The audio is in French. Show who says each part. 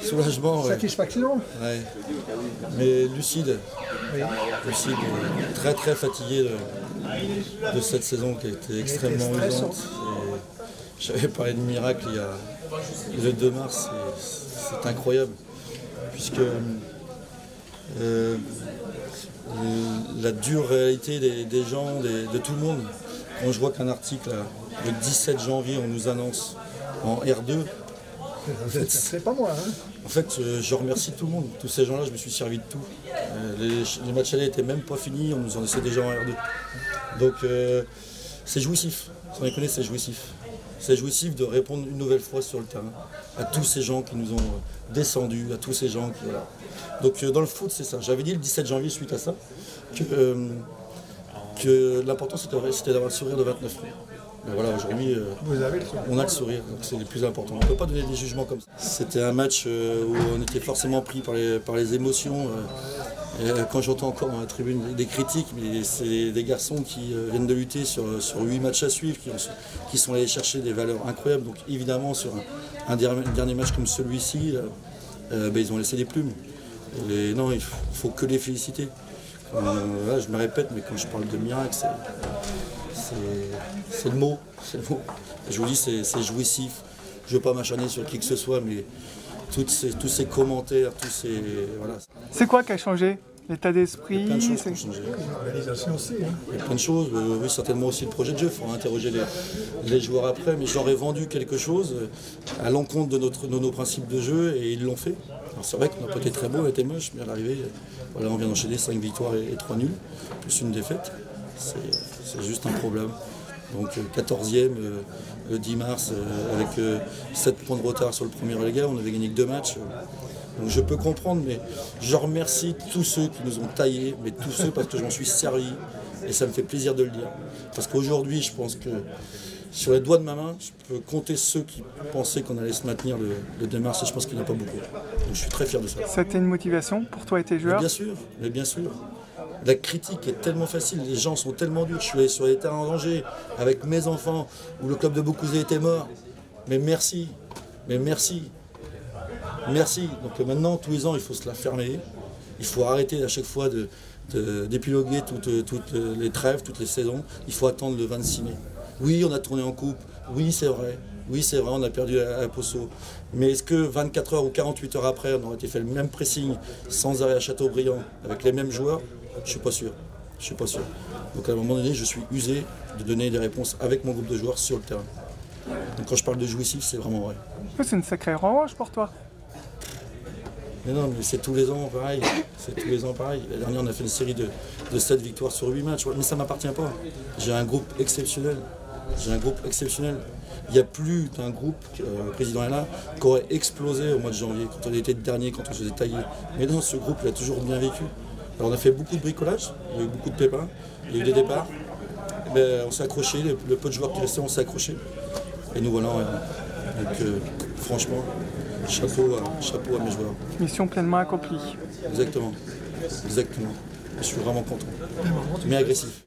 Speaker 1: Soulagement, ouais.
Speaker 2: Satisfaction.
Speaker 1: Ouais. Mais lucide.
Speaker 2: Oui.
Speaker 1: Lucide, très très fatigué de cette saison qui a été extrêmement usante. J'avais parlé de miracle il y a le 2 mars, c'est incroyable. Puisque la dure réalité des gens, de tout le monde, quand je vois qu'un article, le 17 janvier, on nous annonce en R2,
Speaker 2: C'est pas moi, hein.
Speaker 1: en fait, je remercie tout le monde. Tous ces gens-là, je me suis servi de tout. Les matchs allés n'étaient même pas finis, on nous en laissait déjà en R2. Donc, c'est jouissif. Sans déconner, c'est jouissif. C'est jouissif de répondre une nouvelle fois sur le terrain à tous ces gens qui nous ont descendus, à tous ces gens qui... Voilà. Donc, dans le foot, c'est ça. J'avais dit le 17 janvier, suite à ça, que l'important, c'était d'avoir le sourire de 29 mai. Mais voilà, aujourd'hui, on a le sourire, donc c'est le plus important. On ne peut pas donner des jugements comme ça. C'était un match où on était forcément pris par les émotions. Quand j'entends encore dans la tribune des critiques, mais c'est des garçons qui viennent de lutter sur 8 matchs à suivre, qui sont allés chercher des valeurs incroyables. Donc évidemment, sur un dernier match comme celui-ci, ils ont laissé des plumes. Et non, il faut que les féliciter. Là, je me répète, mais quand je parle de miracle, c'est le mot. Je vous dis, c'est jouissif. Je ne veux pas m'acharner sur qui que ce soit, mais tous ces commentaires, voilà.
Speaker 3: C'est quoi qui a changé? L'état d'esprit?
Speaker 1: Il y a plein de choses qui ont changé.
Speaker 2: L'organisation aussi, hein.
Speaker 1: Il y a plein de choses, oui, certainement aussi le projet de jeu. Il faudra interroger les joueurs après, mais j'aurais vendu quelque chose à l'encontre de nos principes de jeu et ils l'ont fait. C'est vrai qu'on n'a pas été très beau, on était moche, mais à l'arrivée, voilà, on vient d'enchaîner 5 victoires et 3 nuls, plus une défaite. C'est juste un problème. Donc 14e le 10 mars avec 7 points de retard sur le premier relégable, on avait gagné que 2 matchs. Donc je peux comprendre, mais je remercie tous ceux qui nous ont taillés, mais tous ceux parce que je m'en suis servi et ça me fait plaisir de le dire. Parce qu'aujourd'hui, je pense que sur les doigts de ma main, je peux compter ceux qui pensaient qu'on allait se maintenir le 2 mars et je pense qu'il n'y en a pas beaucoup. Donc je suis très fier de ça.
Speaker 3: C'était une motivation pour toi et tes joueurs?
Speaker 1: Mais bien sûr. La critique est tellement facile, les gens sont tellement durs. Je suis allé sur les terrains en danger avec mes enfants où le club de Beaucouzé était mort. Mais merci, merci. Donc maintenant, tous les ans, il faut se la fermer. Il faut arrêter à chaque fois d'épiloguer toutes les trêves, toutes les saisons. Il faut attendre le 26 mai. Oui, on a tourné en coupe. Oui, c'est vrai. On a perdu à Posso. Mais est-ce que 24 heures ou 48 heures après, on aurait été fait le même pressing sans arrêt à Châteaubriand avec les mêmes joueurs? Je suis pas sûr. Donc à un moment donné, je suis usé de donner des réponses avec mon groupe de joueurs sur le terrain. Donc quand je parle de jouissif, c'est vraiment vrai.
Speaker 3: C'est une sacrée revanche pour toi.
Speaker 1: Mais non, mais c'est tous les ans pareil. La dernière, on a fait une série de 7 victoires sur 8 matchs. Mais ça ne m'appartient pas. J'ai un groupe exceptionnel. Il n'y a plus d'un groupe, le président est là, qui aurait explosé au mois de janvier, quand on était dernier, quand on se faisait tailler. Mais non, ce groupe, il a toujours bien vécu. Alors on a fait beaucoup de bricolage, il y a eu beaucoup de pépins, il y a eu des départs. Mais on s'est accroché, le peu de joueurs qui restaient, on s'est accroché. Et nous voilà. Donc franchement, chapeau à mes joueurs.
Speaker 3: Mission pleinement accomplie.
Speaker 1: Exactement. Je suis vraiment content. Mais agressif.